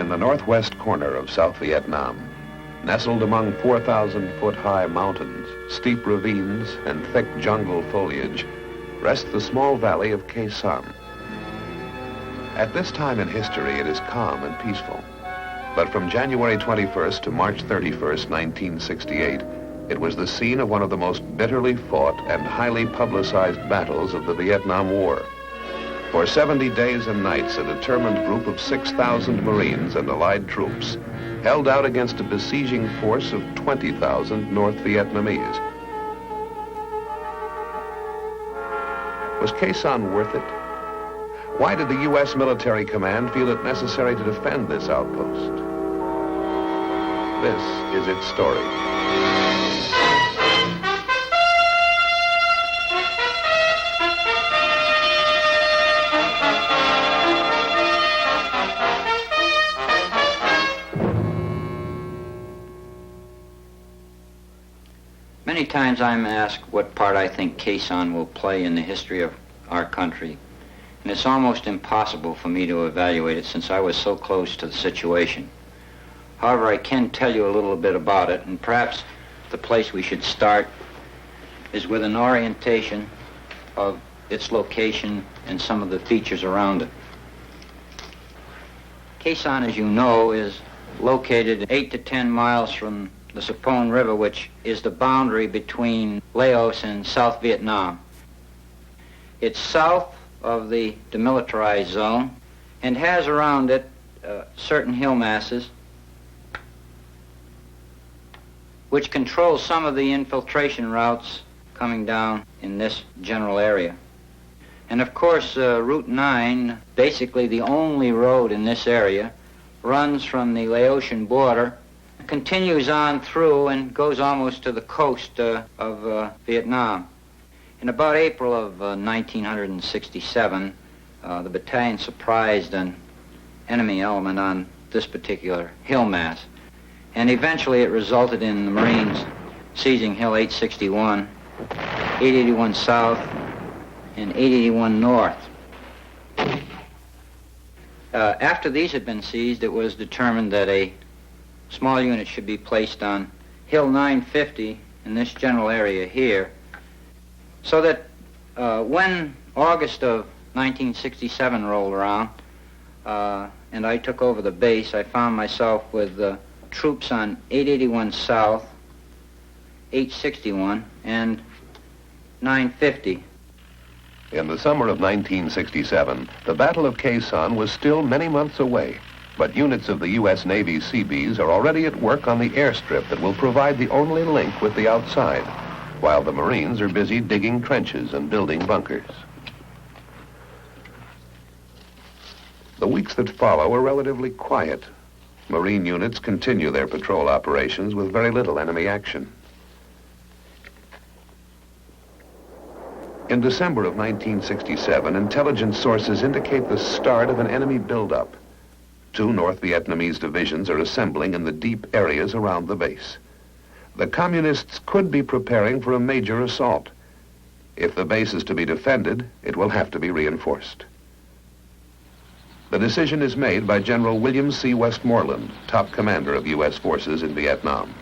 in the northwest corner of South Vietnam, nestled among 4,000-foot-high mountains, steep ravines, and thick jungle foliage, rests the small valley of Khe Sanh. At this time in history, it is calm and peaceful. But from January 21st to March 31st, 1968, it was the scene of one of the most bitterly fought and highly publicized battles of the Vietnam War. For 70 days and nights, a determined group of 6,000 Marines and Allied troops held out against a besieging force of 20,000 North Vietnamese. Was Khe Sanh worth it? Why did the U.S. military command feel it necessary to defend this outpost? This is its story. Many times I'm asked what part I think Khe Sanh will play in the history of our country. And it's almost impossible for me to evaluate it since I was so close to the situation. However, I can tell you a little bit about it, and perhaps the place we should start is with an orientation of its location and some of the features around it. Khe Sanh, as you know, is located 8 to 10 miles from the Sapone River, which is the boundary between Laos and South Vietnam. It's south of the demilitarized zone and has around it certain hill masses which control some of the infiltration routes coming down in this general area. And of course, Route 9, basically the only road in this area, runs from the Laotian border, continues on through and goes almost to the coast of Vietnam. In about April of 1967, the battalion surprised an enemy element on this particular hill mass. And eventually it resulted in the Marines seizing Hill 861, 881 South, and 881 North. After these had been seized, it was determined that a small unit should be placed on Hill 950 in this general area here, so that when August of 1967 rolled around and I took over the base, I found myself with troops on 881 South, 861, and 950. In the summer of 1967, the Battle of Khe Sanh was still many months away, but units of the U.S. Navy Seabees are already at work on the airstrip that will provide the only link with the outside, while the Marines are busy digging trenches and building bunkers. The weeks that follow are relatively quiet. Marine units continue their patrol operations with very little enemy action. In December of 1967, intelligence sources indicate the start of an enemy buildup. 2 North Vietnamese divisions are assembling in the deep areas around the base. The communists could be preparing for a major assault. If the base is to be defended, it will have to be reinforced. The decision is made by General William C. Westmoreland, top commander of U.S. forces in Vietnam.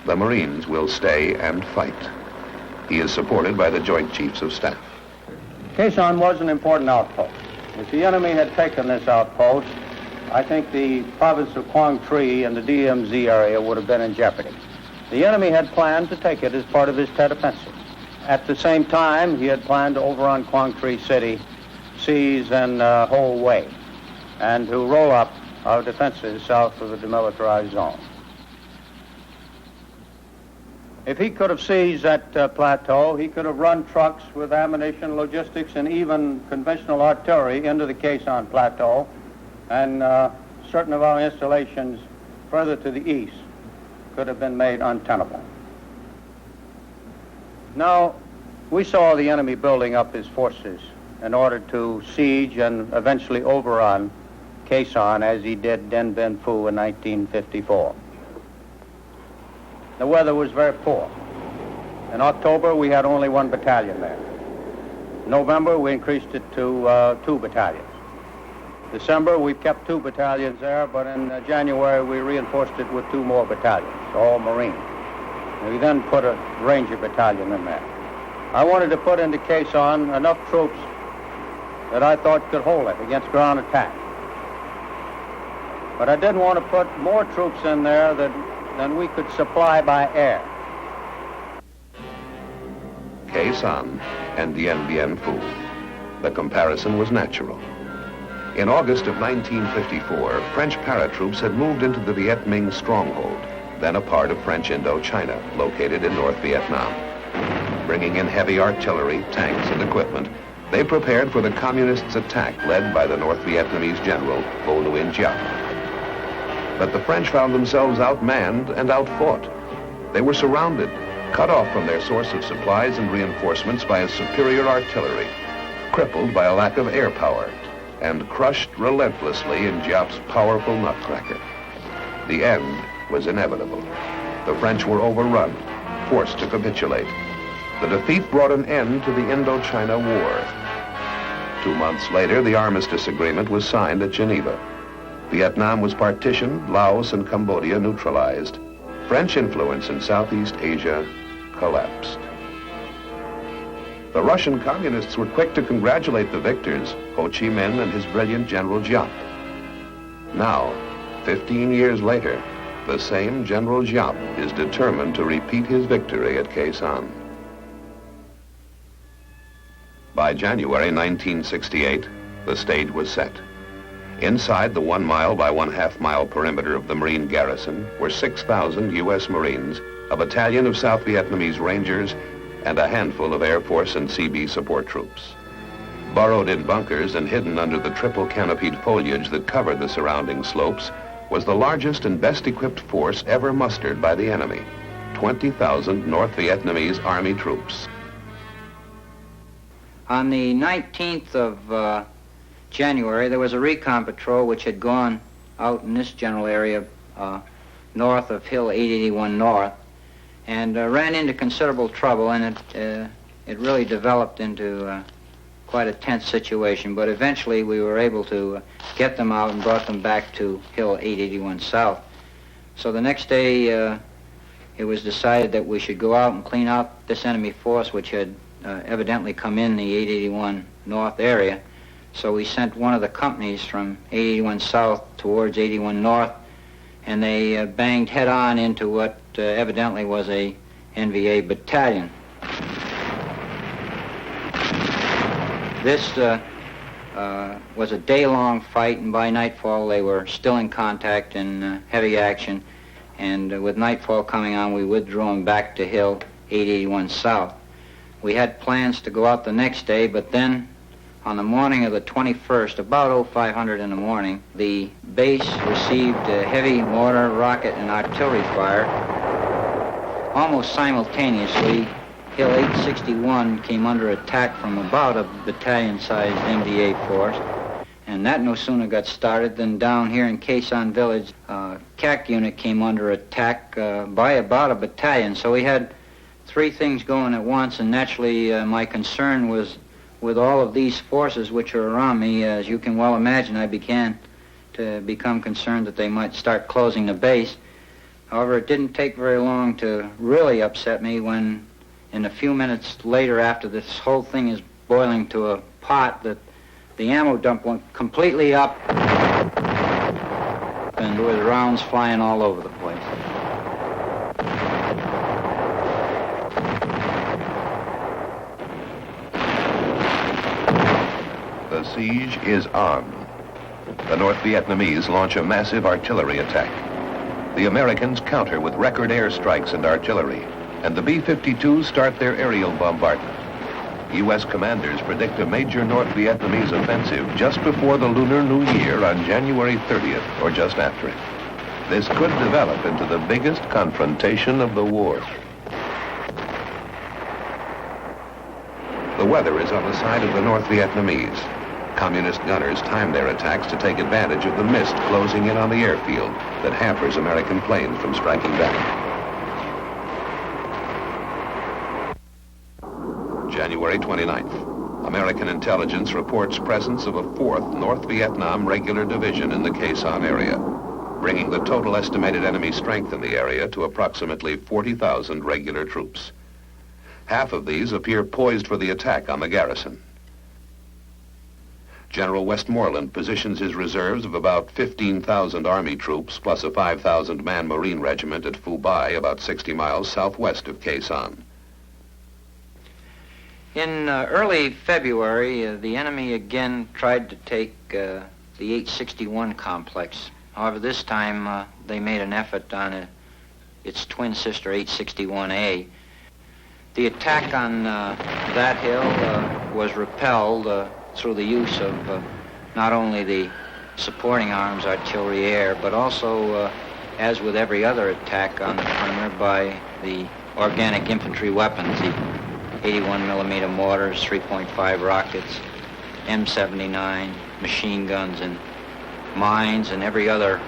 The Marines will stay and fight. He is supported by the Joint Chiefs of Staff. Khe Sanh was an important outpost. If the enemy had taken this outpost, I think the province of Quảng Trị and the DMZ area would have been in jeopardy. The enemy had planned to take it as part of his Tet Offensive. At the same time, he had planned to overrun Quảng Trị City, seize and hold Hue, and to roll up our defenses south of the demilitarized zone. If he could have seized that plateau, he could have run trucks with ammunition, logistics, and even conventional artillery into the Khe Sanh Plateau, and certain of our installations further to the east could have been made untenable. Now, we saw the enemy building up his forces in order to siege and eventually overrun Khe Sanh as he did Dien Bien Phu in 1954. The weather was very poor. In October, we had only 1 battalion there. In November, we increased it to 2 battalions. December, we kept 2 battalions there, but in January, we reinforced it with 2 more battalions, all Marines. We then put a Ranger battalion in there. I wanted to put into Khe Sanh enough troops that I thought could hold it against ground attack. But I didn't want to put more troops in there than we could supply by air. Khe Sanh and Dien Bien Phu. The comparison was natural. In August of 1954, French paratroops had moved into the Viet Minh stronghold, then a part of French Indochina, located in North Vietnam. Bringing in heavy artillery, tanks, and equipment, they prepared for the Communists' attack led by the North Vietnamese general, Vo Nguyen Giap. But the French found themselves outmanned and outfought. They were surrounded, cut off from their source of supplies and reinforcements by a superior artillery, crippled by a lack of air power, and crushed relentlessly in Giap's powerful nutcracker. The end was inevitable. The French were overrun, forced to capitulate. The defeat brought an end to the Indochina War. 2 months later, the armistice agreement was signed at Geneva. Vietnam was partitioned, Laos and Cambodia neutralized. French influence in Southeast Asia collapsed. The Russian communists were quick to congratulate the victors, Ho Chi Minh and his brilliant General Giap. Now, 15 years later, the same General Giap is determined to repeat his victory at Khe Sanh. By January 1968, the stage was set. Inside the 1 mile by 1/2 mile perimeter of the Marine garrison were 6,000 U.S. Marines, a battalion of South Vietnamese Rangers, and a handful of Air Force and CB support troops. Burrowed in bunkers and hidden under the triple canopied foliage that covered the surrounding slopes was the largest and best equipped force ever mustered by the enemy, 20,000 North Vietnamese Army troops. On the 19th of January, there was a recon patrol which had gone out in this general area north of Hill 881 North and ran into considerable trouble, and it really developed into quite a tense situation, but eventually we were able to get them out and brought them back to Hill 881 South. So the next day it was decided that we should go out and clean out this enemy force which had evidently come in the 881 North area. So we sent one of the companies from 881 South towards 81 North, and they banged head-on into what evidently was a NVA battalion. This was a day-long fight, and by nightfall they were still in contact in heavy action, and with nightfall coming on, we withdrew them back to Hill 881 South. We had plans to go out the next day, but then on the morning of the 21st, about 0500 in the morning, the base received heavy mortar, rocket, and artillery fire. Almost simultaneously, Hill 861 came under attack from about a battalion-sized NVA force, and that no sooner got started than down here in Khe Sanh village, CAC unit came under attack by about a battalion. So we had 3 things going at once, and naturally my concern was with all of these forces which are around me. As you can well imagine, I began to become concerned that they might start closing the base. However, it didn't take very long to really upset me when, in a few minutes later, after this whole thing is boiling to a pot, that the ammo dump went completely up and with rounds flying all over the place. The siege is on. The North Vietnamese launch a massive artillery attack. The Americans counter with record airstrikes and artillery, and the B-52s start their aerial bombardment. U.S. commanders predict a major North Vietnamese offensive just before the Lunar New Year on January 30th, or just after it. This could develop into the biggest confrontation of the war. The weather is on the side of the North Vietnamese. Communist gunners time their attacks to take advantage of the mist closing in on the airfield that hampers American planes from striking back. January 29th. American intelligence reports presence of a 4th North Vietnam regular division in the Khe Sanh area, bringing the total estimated enemy strength in the area to approximately 40,000 regular troops. Half of these appear poised for the attack on the garrison. General Westmoreland positions his reserves of about 15,000 Army troops plus a 5,000-man Marine regiment at Phu Bai, about 60 miles southwest of Khe Sanh. In early February, the enemy again tried to take the 861 complex. However, this time they made an effort on its twin sister 861A. The attack on that hill was repelled through the use of not only the supporting arms, artillery, air, but also, as with every other attack on the perimeter, by the organic infantry weapons, the 81 millimeter mortars, 3.5 rockets, M79, machine guns, and mines, and every other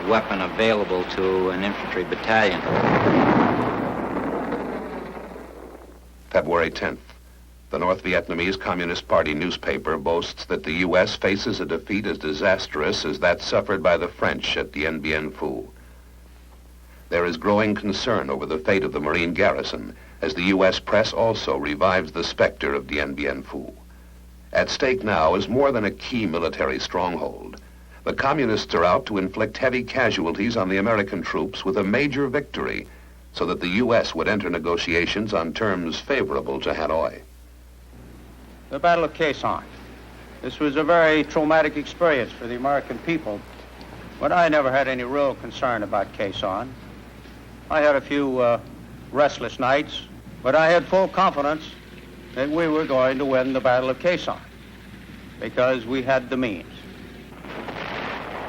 weapon available to an infantry battalion. February 10th. The North Vietnamese Communist Party newspaper boasts that the U.S. faces a defeat as disastrous as that suffered by the French at Dien Bien Phu. There is growing concern over the fate of the Marine garrison as the U.S. press also revives the specter of Dien Bien Phu. At stake now is more than a key military stronghold. The Communists are out to inflict heavy casualties on the American troops with a major victory so that the U.S. would enter negotiations on terms favorable to Hanoi. The Battle of Khe Sanh. This was a very traumatic experience for the American people, but I never had any real concern about Khe Sanh. I had a few restless nights, but I had full confidence that we were going to win the Battle of Khe Sanh because we had the means.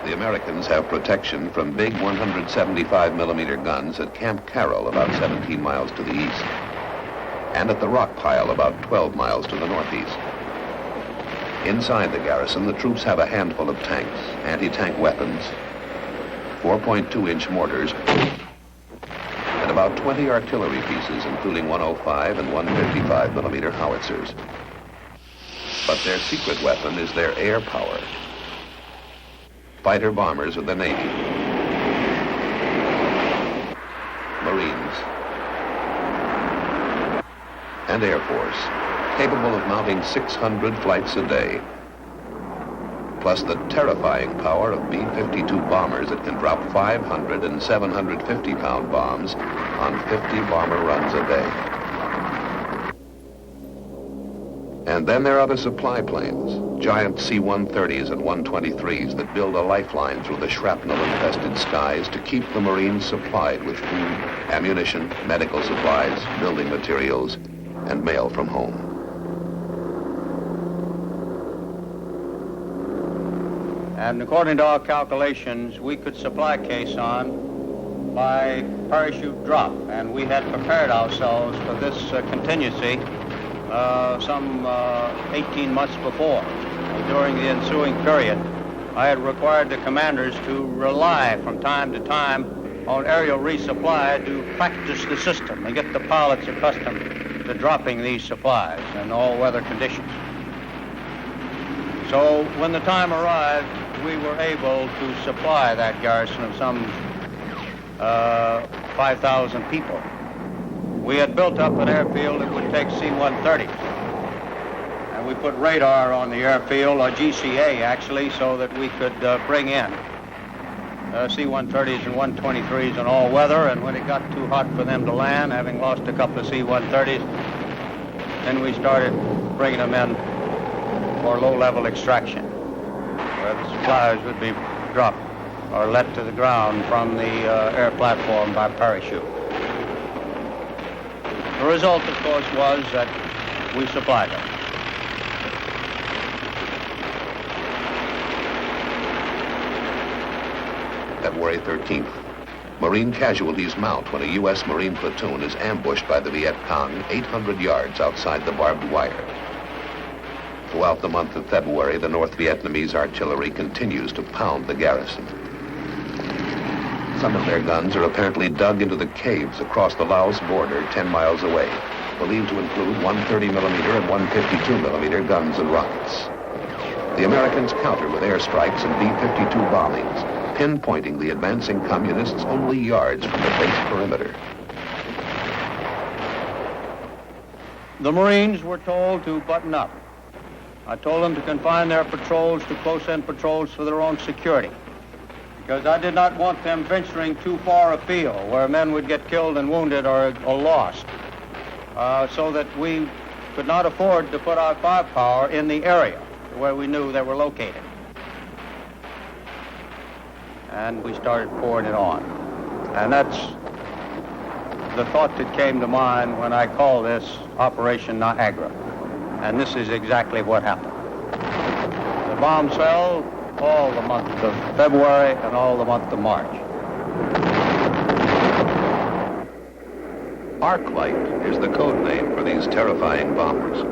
The Americans have protection from big 175 millimeter guns at Camp Carroll, about 17 miles to the east, and at the rock pile about 12 miles to the northeast. Inside the garrison, the troops have a handful of tanks, anti-tank weapons, 4.2-inch mortars, and about 20 artillery pieces, including 105 and 155 millimeter howitzers. But their secret weapon is their air power. Fighter bombers of the Navy, Marines, and Air Force, capable of mounting 600 flights a day, plus the terrifying power of B-52 bombers that can drop 500 and 750-pound bombs on 50 bomber runs a day. And then there are the supply planes, giant C-130s and 123s that build a lifeline through the shrapnel-infested skies to keep the Marines supplied with food, ammunition, medical supplies, building materials, and mail from home. And according to our calculations, we could supply Khe Sanh by parachute drop, and we had prepared ourselves for this contingency some 18 months before. During the ensuing period, I had required the commanders to rely from time to time on aerial resupply to practice the system and get the pilots accustomed to dropping these supplies in all weather conditions. So when the time arrived, we were able to supply that garrison of some 5,000 people. We had built up an airfield that would take C-130s. And we put radar on the airfield, or GCA actually, so that we could bring in C-130s and 123s in all weather. And when it got too hot for them to land, having lost a couple of C-130s, then we started bringing them in for low-level extraction, where the supplies would be dropped or let to the ground from the air platform by parachute. The result, of course, was that we supplied them. February 13th. Marine casualties mount when a U.S. Marine platoon is ambushed by the Viet Cong 800 yards outside the barbed wire. Throughout the month of February, the North Vietnamese artillery continues to pound the garrison. Some of their guns are apparently dug into the caves across the Laos border 10 miles away. believed to include 130mm and 152mm guns and rockets. The Americans countered with airstrikes and B-52 bombings, pinpointing the advancing communists only yards from the base perimeter. The Marines were told to button up. I told them to confine their patrols to close-in patrols for their own security, because I did not want them venturing too far afield where men would get killed and wounded or lost, so that we could not afford to put our firepower in the area where we knew they were located. And we started pouring it on. And that's the thought that came to mind when I called this Operation Niagara. And this is exactly what happened. The bombs fell all the month of February and all the month of March. Arclight is the code name for these terrifying bombers.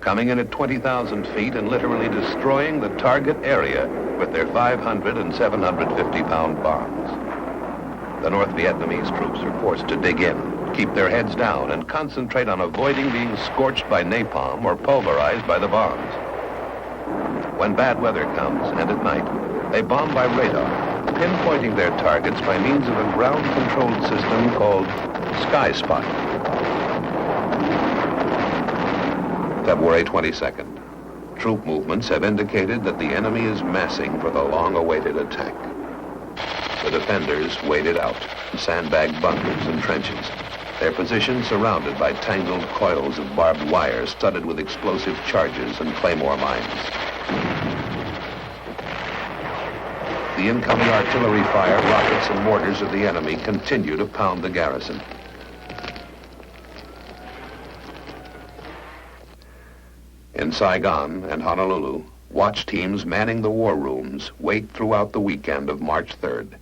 Coming in at 20,000 feet and literally destroying the target area with their 500 and 750-pound bombs. The North Vietnamese troops are forced to dig in, keep their heads down, and concentrate on avoiding being scorched by napalm or pulverized by the bombs. When bad weather comes, and at night, they bomb by radar, pinpointing their targets by means of a ground-controlled system called Sky Spot. February 22nd. Troop movements have indicated that the enemy is massing for the long-awaited attack. The defenders waded out, sandbagged bunkers and trenches, their positions surrounded by tangled coils of barbed wire studded with explosive charges and claymore mines. The incoming artillery fire, rockets, and mortars of the enemy continue to pound the garrison. In Saigon and Honolulu, watch teams manning the war rooms wait throughout the weekend of March 3rd,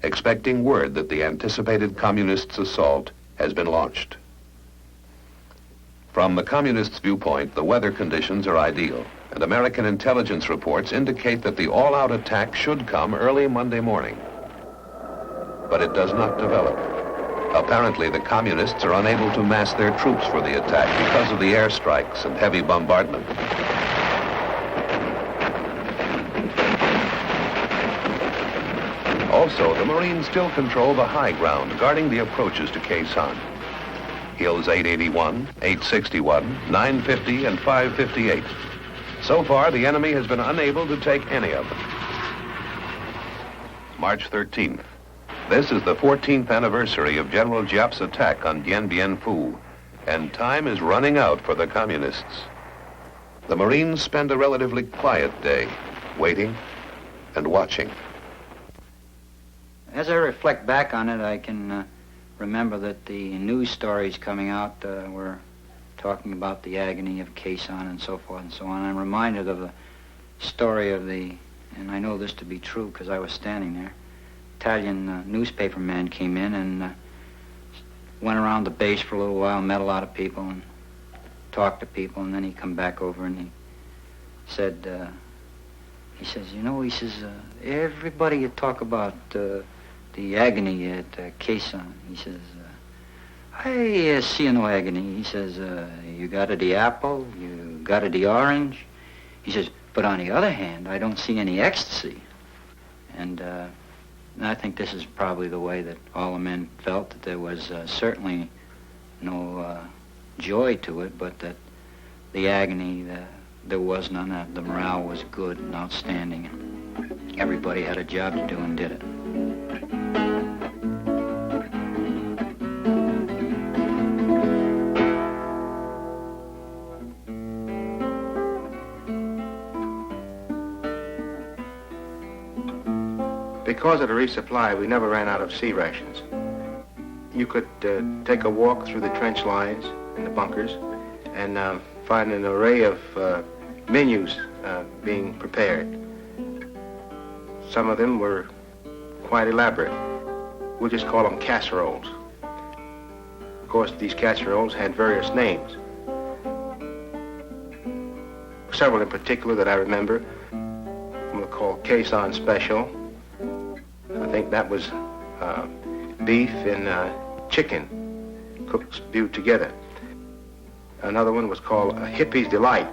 expecting word that the anticipated communists' assault has been launched. From the communists' viewpoint, the weather conditions are ideal, and American intelligence reports indicate that the all-out attack should come early Monday morning. But it does not develop. Apparently, the communists are unable to mass their troops for the attack because of the airstrikes and heavy bombardment. Also, the Marines still control the high ground, guarding the approaches to Khe Sanh. Hills 881, 861, 950, and 558. So far, the enemy has been unable to take any of them. March 13th. This is the 14th anniversary of General Giap's attack on Dien Bien Phu, and time is running out for the communists. The Marines spend a relatively quiet day, waiting and watching. As I reflect back on it, I can remember that the news stories coming out were talking about the agony of Khe Sanh and so forth and so on. I'm reminded of the story of the, and I know this to be true because I was standing there, Italian newspaper man came in and went around the base for a little while, met a lot of people and talked to people, and then he come back over and he said, he says, you know, he says, everybody you talk about the agony at Khe Sanh. He says, I see no agony. He says, you got the apple, you got the orange. He says, but on the other hand, I don't see any ecstasy. And I think this is probably the way that all the men felt, that there was certainly no joy to it, but that the agony, there was none. The morale was good and outstanding. And everybody had a job to do and did it. Because of the resupply, we never ran out of sea rations. You could take a walk through the trench lines and the bunkers and find an array of menus being prepared. Some of them were quite elaborate. We'll just call them casseroles. Of course, these casseroles had various names. Several in particular that I remember, we'll call Khe Sanh Special. I think that was beef and chicken. cooked viewed together. Another one was called a Hippie's Delight.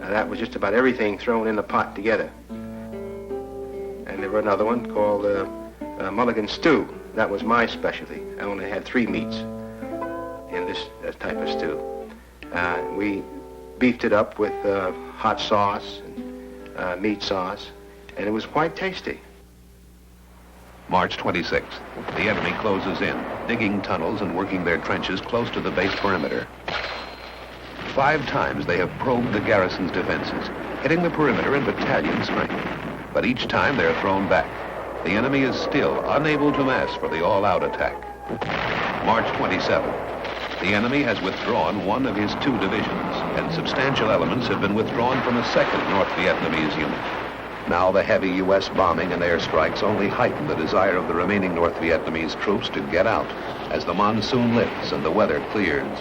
That was just about everything thrown in the pot together. And there were another one called Mulligan Stew. That was my specialty. I only had 3 meats in this type of stew. We beefed it up with hot sauce and meat sauce, and it was quite tasty. March 26th. The enemy closes in, digging tunnels and working their trenches close to the base perimeter. 5 times they have probed the garrison's defenses, hitting the perimeter in battalion strength. But each time they're thrown back. The enemy is still unable to mass for the all-out attack. March 27th. The enemy has withdrawn one of his 2 divisions, and substantial elements have been withdrawn from a 2nd North Vietnamese unit. Now the heavy U.S. bombing and airstrikes only heighten the desire of the remaining North Vietnamese troops to get out as the monsoon lifts and the weather clears.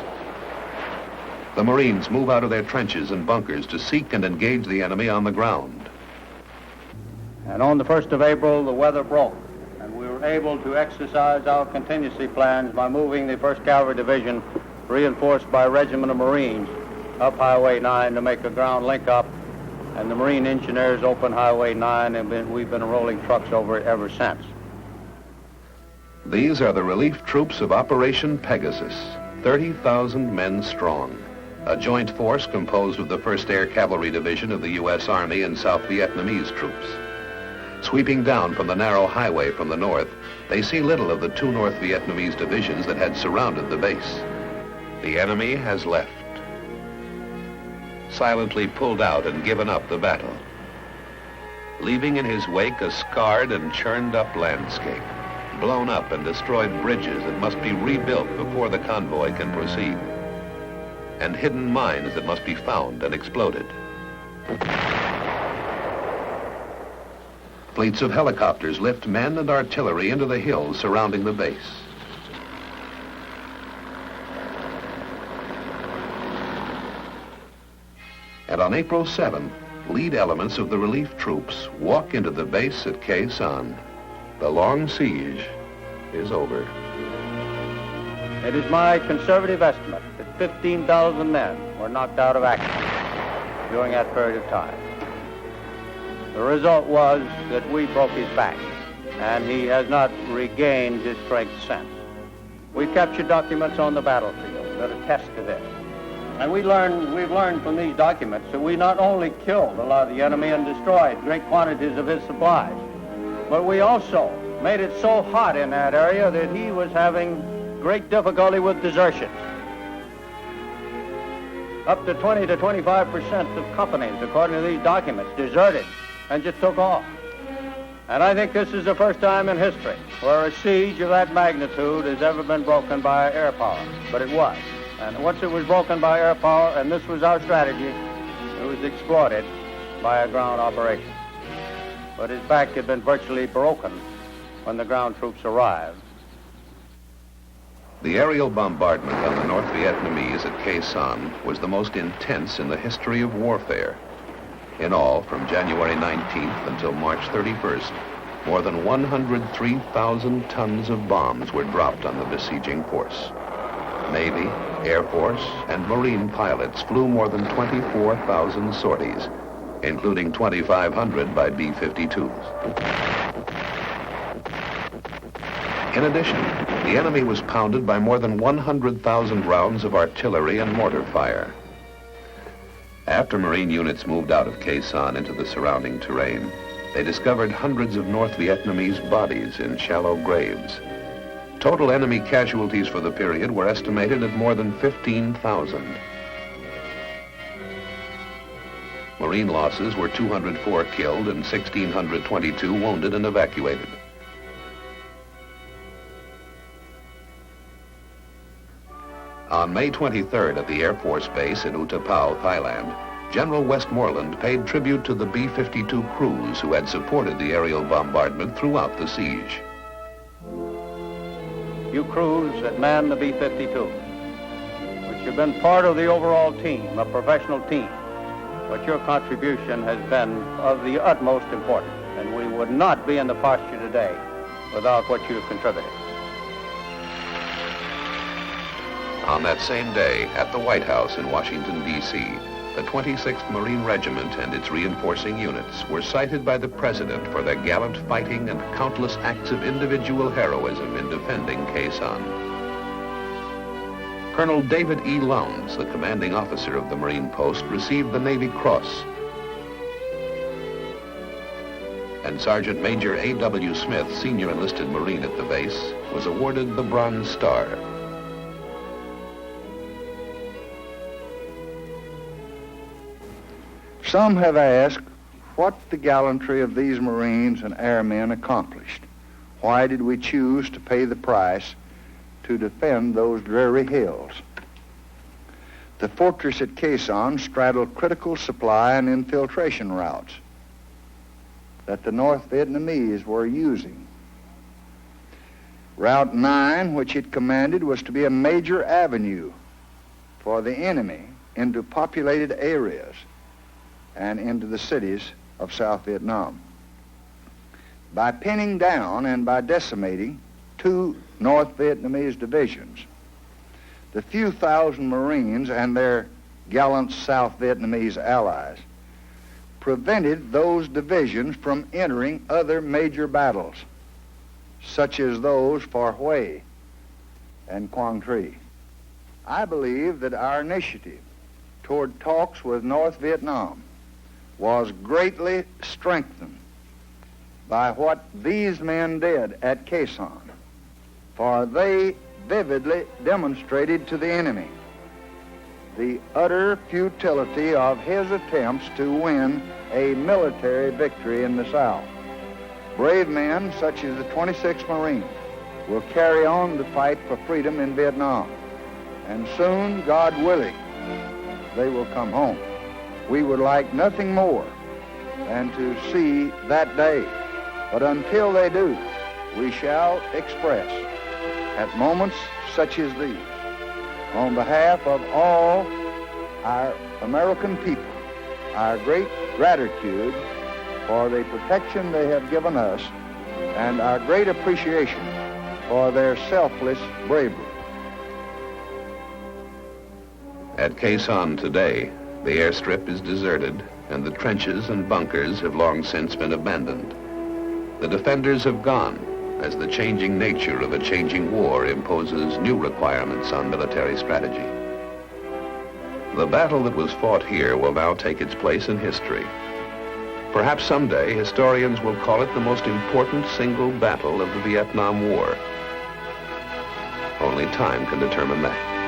The Marines move out of their trenches and bunkers to seek and engage the enemy on the ground. And on the 1st of April, the weather broke, and we were able to exercise our contingency plans by moving the 1st Cavalry Division, reinforced by a regiment of Marines, up Highway 9 to make a ground link-up, and the Marine engineers opened Highway 9, and we've been rolling trucks over it ever since. These are the relief troops of Operation Pegasus, 30,000 men strong, a joint force composed of the 1st Air Cavalry Division of the U.S. Army and South Vietnamese troops. Sweeping down from the narrow highway from the north, they see little of the 2 North Vietnamese divisions that had surrounded the base. The enemy has left, silently pulled out and given up the battle, leaving in his wake a scarred and churned up landscape, blown up and destroyed bridges that must be rebuilt before the convoy can proceed, and hidden mines that must be found and exploded. Fleets of helicopters lift men and artillery into the hills surrounding the base. And on April 7th, lead elements of the relief troops walk into the base at Khe Sanh. The long siege is over. It is my conservative estimate that 15,000 men were knocked out of action during that period of time. The result was that we broke his back, and he has not regained his strength since. We captured documents on the battlefield that attest to this. And we've learned from these documents that we not only killed a lot of the enemy and destroyed great quantities of his supplies, but we also made it so hot in that area that he was having great difficulty with desertions. Up to 20 to 25% of companies, according to these documents, deserted and just took off. And I think this is the first time in history where a siege of that magnitude has ever been broken by air power, but it was. And once it was broken by air power, and this was our strategy, it was exploited by a ground operation. But his back had been virtually broken when the ground troops arrived. The aerial bombardment on the North Vietnamese at Khe Sanh was the most intense in the history of warfare. In all, from January 19th until March 31st, more than 103,000 tons of bombs were dropped on the besieging force. Navy, Air Force, and Marine pilots flew more than 24,000 sorties, including 2,500 by B-52s. In addition, the enemy was pounded by more than 100,000 rounds of artillery and mortar fire. After Marine units moved out of Khe Sanh into the surrounding terrain, they discovered hundreds of North Vietnamese bodies in shallow graves. Total enemy casualties for the period were estimated at more than 15,000. Marine losses were 204 killed and 1,622 wounded and evacuated. On May 23rd at the Air Force Base in Utapao, Thailand, General Westmoreland paid tribute to the B-52 crews who had supported the aerial bombardment throughout the siege. You crews that man the B-52, which have been part of the overall team, a professional team, but your contribution has been of the utmost importance, and we would not be in the posture today without what you have contributed. On that same day, at the White House in Washington, D.C., the 26th Marine Regiment and its reinforcing units were cited by the President for their gallant fighting and countless acts of individual heroism in defending Khe Sanh. Colonel David E. Lowndes, the commanding officer of the Marine post, received the Navy Cross. And Sergeant Major A.W. Smith, senior enlisted Marine at the base, was awarded the Bronze Star. Some have asked what the gallantry of these Marines and airmen accomplished. Why did we choose to pay the price to defend those dreary hills? The fortress at Khe Sanh straddled critical supply and infiltration routes that the North Vietnamese were using. Route 9, which it commanded, was to be a major avenue for the enemy into populated areas and into the cities of South Vietnam. By pinning down and by decimating 2 North Vietnamese divisions, the few thousand Marines and their gallant South Vietnamese allies prevented those divisions from entering other major battles, such as those for Hue and Quảng Trị. I believe that our initiative toward talks with North Vietnam was greatly strengthened by what these men did at Khe Sanh, for they vividly demonstrated to the enemy the utter futility of his attempts to win a military victory in the South. Brave men such as the 26th Marine will carry on the fight for freedom in Vietnam, and soon, God willing, they will come home. We would like nothing more than to see that day. But until they do, we shall express, at moments such as these, on behalf of all our American people, our great gratitude for the protection they have given us and our great appreciation for their selfless bravery. At Khe Sanh today, the airstrip is deserted, and the trenches and bunkers have long since been abandoned. The defenders have gone, as the changing nature of a changing war imposes new requirements on military strategy. The battle that was fought here will now take its place in history. Perhaps someday historians will call it the most important single battle of the Vietnam War. Only time can determine that.